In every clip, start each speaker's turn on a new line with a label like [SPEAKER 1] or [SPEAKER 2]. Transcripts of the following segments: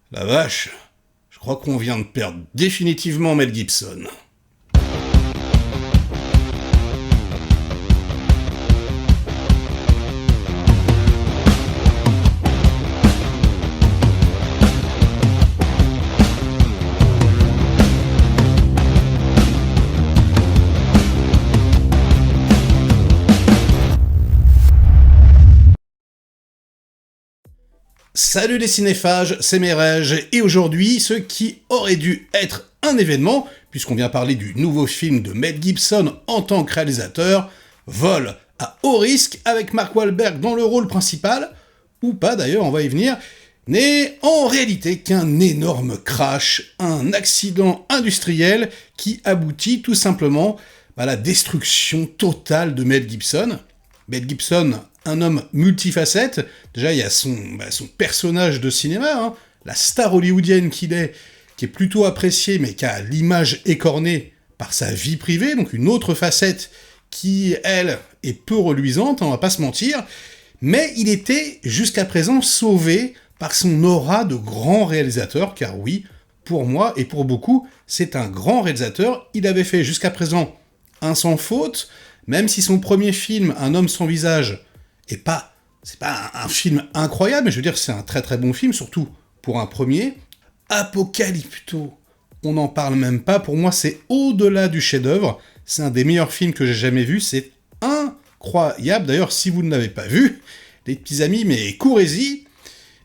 [SPEAKER 1] La vache, je crois qu'on vient de perdre définitivement Mel Gibson. Salut les cinéphages, c'est Merege, et aujourd'hui, ce qui aurait dû être un événement, puisqu'on vient parler du nouveau film de Mel Gibson en tant que réalisateur, vole à haut risque avec Mark Wahlberg dans le rôle principal, ou pas d'ailleurs, on va y venir, n'est en réalité qu'un énorme crash, un accident industriel qui aboutit tout simplement à la destruction totale de Mel Gibson. Mel Gibson, un homme multifacette. Déjà, il y a son personnage de cinéma, hein, la star hollywoodienne qu'il est, qui est plutôt appréciée, mais qui a l'image écornée par sa vie privée, donc une autre facette qui, elle, est peu reluisante, on va pas se mentir, mais il était jusqu'à présent sauvé par son aura de grand réalisateur, car oui, pour moi et pour beaucoup, c'est un grand réalisateur. Il avait fait jusqu'à présent un sans faute, même si son premier film, Un homme sans visage, c'est pas un film incroyable, mais je veux dire, c'est un très très bon film, surtout pour un premier. Apocalypto, on n'en parle même pas, pour moi c'est au-delà du chef-d'œuvre, c'est un des meilleurs films que j'ai jamais vu, c'est incroyable. D'ailleurs, si vous ne l'avez pas vu, les petits amis, mais courez-y.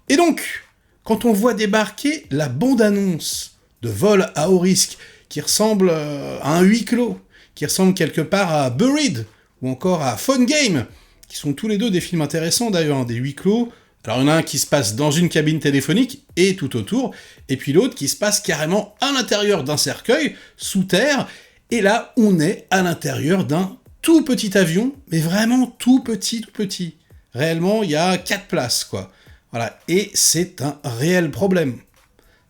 [SPEAKER 1] Et donc, quand on voit débarquer la bande-annonce de Vol à haut risque, qui ressemble à un huis clos, qui ressemble quelque part à Buried, ou encore à Phone Game, qui sont tous les deux des films intéressants d'ailleurs, hein, des huis clos. Alors il y en a un qui se passe dans une cabine téléphonique et tout autour, et puis l'autre qui se passe carrément à l'intérieur d'un cercueil, sous terre, et là on est à l'intérieur d'un tout petit avion, mais vraiment tout petit. Réellement, il y a 4 places, quoi. Voilà, et c'est un réel problème.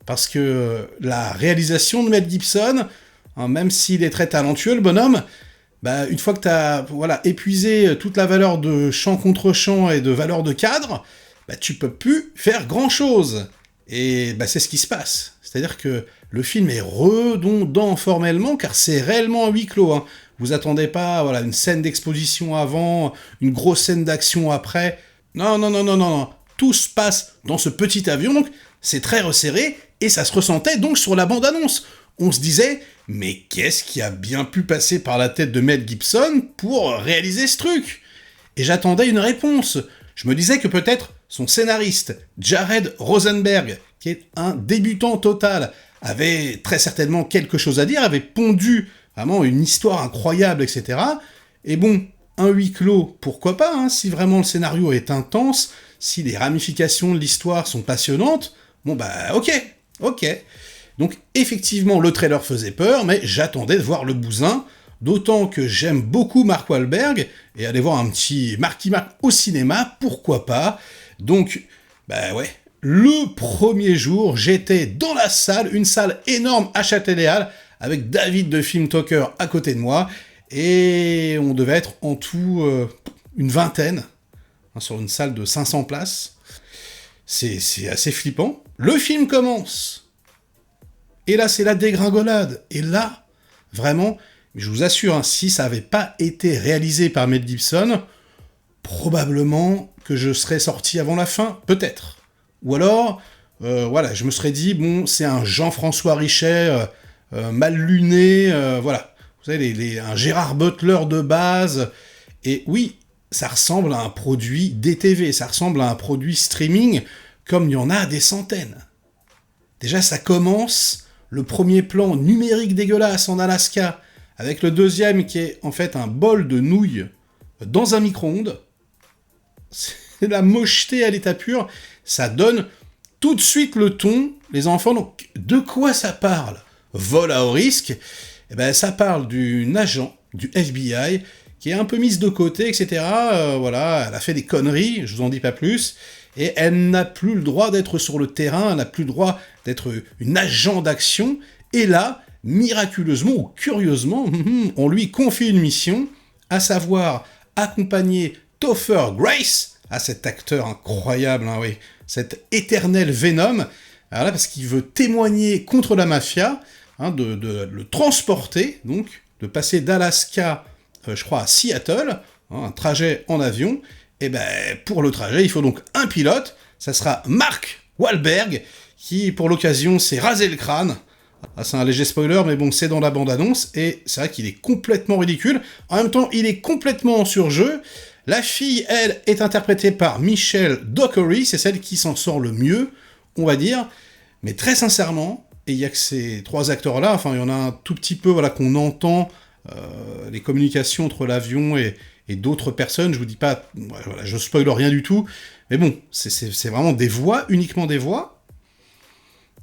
[SPEAKER 1] Parce que la réalisation de Mel Gibson, hein, même s'il est très talentueux, le bonhomme, bah, une fois que tu as épuisé toute la valeur de champ contre champ et de valeur de cadre, bah, tu peux plus faire grand-chose. Et bah, c'est ce qui se passe. C'est-à-dire que le film est redondant formellement, car c'est réellement un huis clos. Hein. Vous attendez pas une scène d'exposition avant, une grosse scène d'action après. Non. Tout se passe dans ce petit avion, donc c'est très resserré, et ça se ressentait donc sur la bande-annonce. On se disait, mais qu'est-ce qui a bien pu passer par la tête de Mel Gibson pour réaliser ce truc ? Et j'attendais une réponse. Je me disais que peut-être son scénariste, Jared Rosenberg, qui est un débutant total, avait très certainement quelque chose à dire, avait pondu vraiment une histoire incroyable, etc. Et bon, un huis clos, pourquoi pas, hein, si vraiment le scénario est intense, si les ramifications de l'histoire sont passionnantes, bon bah ok. Donc effectivement, le trailer faisait peur, mais j'attendais de voir le bousin, d'autant que j'aime beaucoup Mark Wahlberg, et aller voir un petit Marky Mark au cinéma, pourquoi pas. Donc, bah ouais, le premier jour, j'étais dans la salle, une salle énorme à Châtelet-Halles, avec David de Film Talker à côté de moi, et on devait être en tout une vingtaine, hein, sur une salle de 500 places. C'est assez flippant. Le film commence. Et là, c'est la dégringolade. Et là, vraiment, je vous assure, hein, si ça n'avait pas été réalisé par Mel Gibson, probablement que je serais sorti avant la fin, peut-être. Ou alors, je me serais dit, bon, c'est un Jean-François Richet mal luné, voilà. Vous savez, un Gérard Butler de base. Et oui, ça ressemble à un produit DTV, ça ressemble à un produit streaming, comme il y en a des centaines. Déjà, ça commence... Le premier plan numérique dégueulasse en Alaska, avec le deuxième qui est en fait un bol de nouilles dans un micro-ondes. C'est la mocheté à l'état pur. Ça donne tout de suite le ton. Les enfants, donc, de quoi ça parle ? Vol à haut risque. Eh ben, ça parle d'une agent du FBI qui est un peu mise de côté, etc. Elle a fait des conneries, je vous en dis pas plus. Et elle n'a plus le droit d'être sur le terrain, elle n'a plus le droit d'être une agent d'action, et là, miraculeusement ou curieusement, on lui confie une mission, à savoir accompagner Topher Grace, cet acteur incroyable, hein, oui, cet éternel Venom, Alors là, parce qu'il veut témoigner contre la mafia, hein, de le transporter, donc, de passer d'Alaska, je crois, à Seattle, hein, un trajet en avion. Et ben, pour le trajet, il faut donc un pilote. Ça sera Mark Wahlberg, qui, pour l'occasion, s'est rasé le crâne. Ah, c'est un léger spoiler, mais bon, c'est dans la bande-annonce, et c'est vrai qu'il est complètement ridicule. En même temps, il est complètement en surjeu. La fille, elle, est interprétée par Michelle Dockery, c'est celle qui s'en sort le mieux, on va dire. Mais très sincèrement, et il y a que ces 3 acteurs-là, enfin, il y en a un tout petit peu, voilà, qu'on entend, les communications entre l'avion et d'autres personnes, je vous dis pas, voilà, je spoil rien du tout, mais bon, c'est vraiment des voix, uniquement des voix.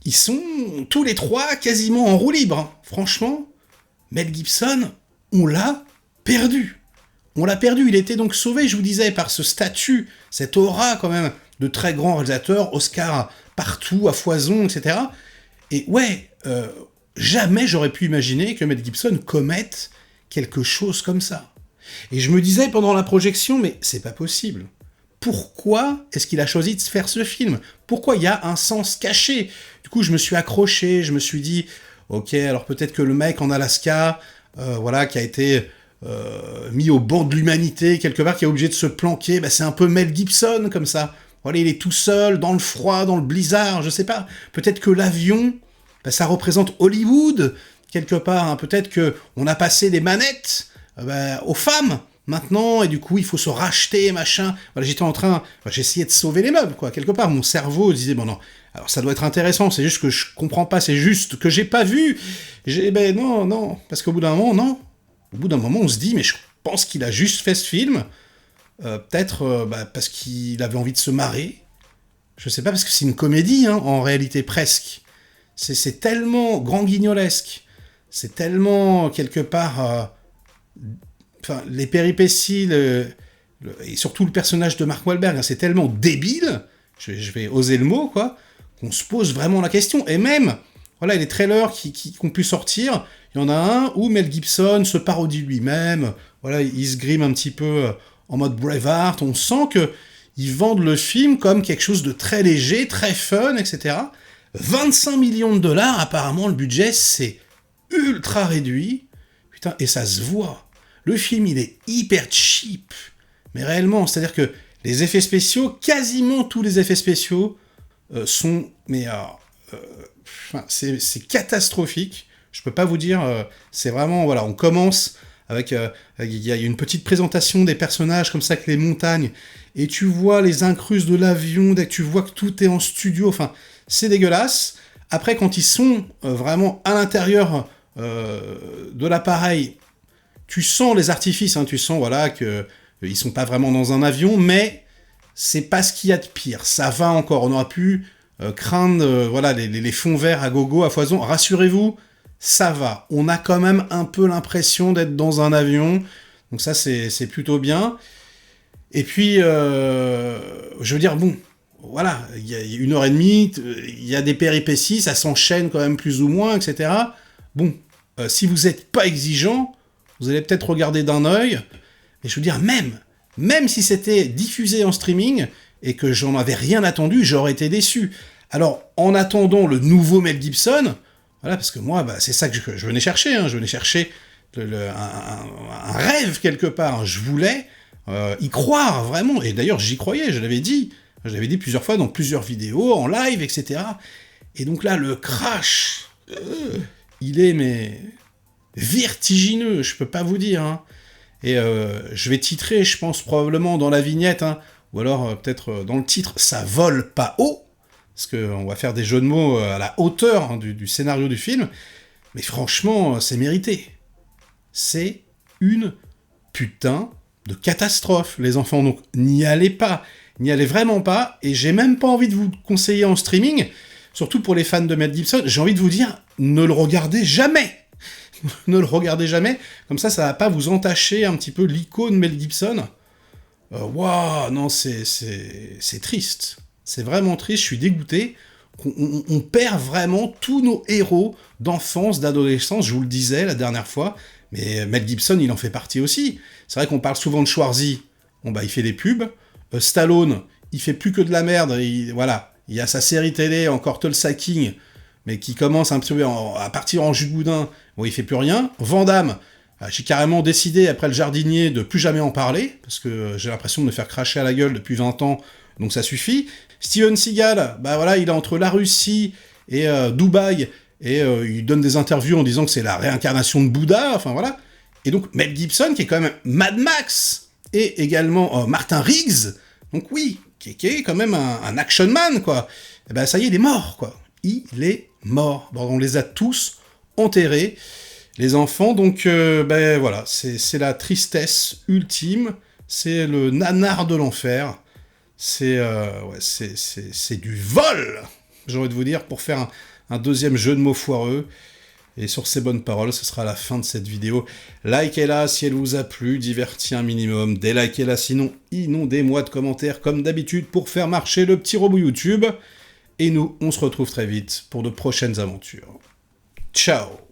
[SPEAKER 1] Ils sont tous les 3 quasiment en roue libre. Franchement, Mel Gibson, on l'a perdu. On l'a perdu, il était donc sauvé, je vous disais, par ce statut, cette aura quand même de très grand réalisateur, Oscar partout, à foison, etc. Et ouais, jamais j'aurais pu imaginer que Mel Gibson commette quelque chose comme ça. Et je me disais pendant la projection, mais c'est pas possible. Pourquoi est-ce qu'il a choisi de faire ce film? Pourquoi il y a un sens caché? Du coup, je me suis accroché, je me suis dit, ok, alors peut-être que le mec en Alaska, voilà, qui a été mis au bord de l'humanité, quelque part, qui est obligé de se planquer, bah, c'est un peu Mel Gibson, comme ça. Voilà, il est tout seul, dans le froid, dans le blizzard, je sais pas. Peut-être que l'avion, bah, ça représente Hollywood, quelque part. Hein. Peut-être que on a passé les manettes aux femmes, maintenant, et du coup, il faut se racheter, machin. Voilà, j'essayais de sauver les meubles, quoi. Quelque part, mon cerveau disait, bon, non, alors ça doit être intéressant, c'est juste que je comprends pas, c'est juste que j'ai pas vu. Ben non, parce qu'au bout d'un moment, non. Au bout d'un moment, on se dit, mais je pense qu'il a juste fait ce film, peut-être parce qu'il avait envie de se marrer. Je sais pas, parce que c'est une comédie, hein, en réalité, presque. C'est tellement grand guignolesque. C'est tellement, quelque part... Enfin, les péripéties, et surtout le personnage de Mark Wahlberg, hein, c'est tellement débile, je vais oser le mot, quoi, qu'on se pose vraiment la question. Et même, voilà, les trailers qui ont pu sortir, il y en a un où Mel Gibson se parodie lui-même, voilà, il se grime un petit peu en mode Braveheart, on sent qu'ils vendent le film comme quelque chose de très léger, très fun, etc. 25 millions de dollars, apparemment, le budget, c'est ultra réduit, putain, et ça se voit. Le film, il est hyper cheap, mais réellement, c'est-à-dire que les effets spéciaux, quasiment tous les effets spéciaux, sont, mais c'est catastrophique. Je peux pas vous dire, c'est vraiment, voilà, on commence avec, il y a une petite présentation des personnages comme ça, avec les montagnes, et tu vois les incrustes de l'avion, dès que tu vois que tout est en studio, enfin, c'est dégueulasse. Après, quand ils sont vraiment à l'intérieur de l'appareil, tu sens les artifices, hein, tu sens, voilà, que ils sont pas vraiment dans un avion, mais c'est pas ce qu'il y a de pire. Ça va encore. On aurait pu craindre, voilà, les fonds verts à gogo, à foison. Rassurez-vous, ça va. On a quand même un peu l'impression d'être dans un avion. Donc ça, c'est plutôt bien. Et puis, je veux dire, bon, voilà, il y a 1h30, il y a des péripéties, ça s'enchaîne quand même plus ou moins, etc. Bon, si vous n'êtes pas exigeant, vous allez peut-être regarder d'un œil, mais je veux dire, même si c'était diffusé en streaming, et que j'en avais rien attendu, j'aurais été déçu. Alors, en attendant le nouveau Mel Gibson, voilà, parce que moi, c'est ça que je venais chercher, hein, je venais chercher un rêve quelque part, je voulais y croire, vraiment, et d'ailleurs, j'y croyais, je l'avais dit plusieurs fois dans plusieurs vidéos, en live, etc. Et donc là, le crash, il est, mais... vertigineux, je peux pas vous dire. Hein. Et je vais titrer, je pense, probablement dans la vignette, hein, ou alors peut-être dans le titre, ça vole pas haut, parce qu'on va faire des jeux de mots à la hauteur, hein, du scénario du film, mais franchement, c'est mérité. C'est une putain de catastrophe, les enfants, donc n'y allez pas, n'y allez vraiment pas, et j'ai même pas envie de vous conseiller en streaming, surtout pour les fans de Mel Gibson, j'ai envie de vous dire, ne le regardez jamais. Ne le regardez jamais, comme ça va pas vous entacher un petit peu l'icône Mel Gibson. Waouh, non, c'est triste. C'est vraiment triste, je suis dégoûté. On perd vraiment tous nos héros d'enfance, d'adolescence, je vous le disais la dernière fois, mais Mel Gibson, il en fait partie aussi. C'est vrai qu'on parle souvent de Schwarzy, bon bah il fait des pubs. Stallone, il fait plus que de la merde, voilà. il y a sa série télé, encore Tulsa King, mais qui commence un petit peu à partir en jus de boudin, où il fait plus rien. Van Damme, j'ai carrément décidé, après Le Jardinier, de plus jamais en parler, parce que j'ai l'impression de me faire cracher à la gueule depuis 20 ans, donc ça suffit. Steven Seagal, bah voilà, il est entre la Russie et Dubaï, et il donne des interviews en disant que c'est la réincarnation de Bouddha, enfin voilà. Et donc Mel Gibson, qui est quand même Mad Max, et également Martin Riggs, donc oui, qui est quand même un action man, quoi. Et ben ça y est, il est mort, quoi. Il est mort. Bon, on les a tous enterrés, les enfants, donc ben voilà, c'est la tristesse ultime, c'est le nanar de l'enfer, c'est du vol, j'ai envie de vous dire, pour faire un deuxième jeu de mots foireux. Et sur ces bonnes paroles, ce sera la fin de cette vidéo. Likez-la si elle vous a plu, diverti un minimum. Délikez-la sinon, inondez-moi de commentaires comme d'habitude pour faire marcher le petit robot YouTube. Et nous, on se retrouve très vite pour de prochaines aventures. Ciao!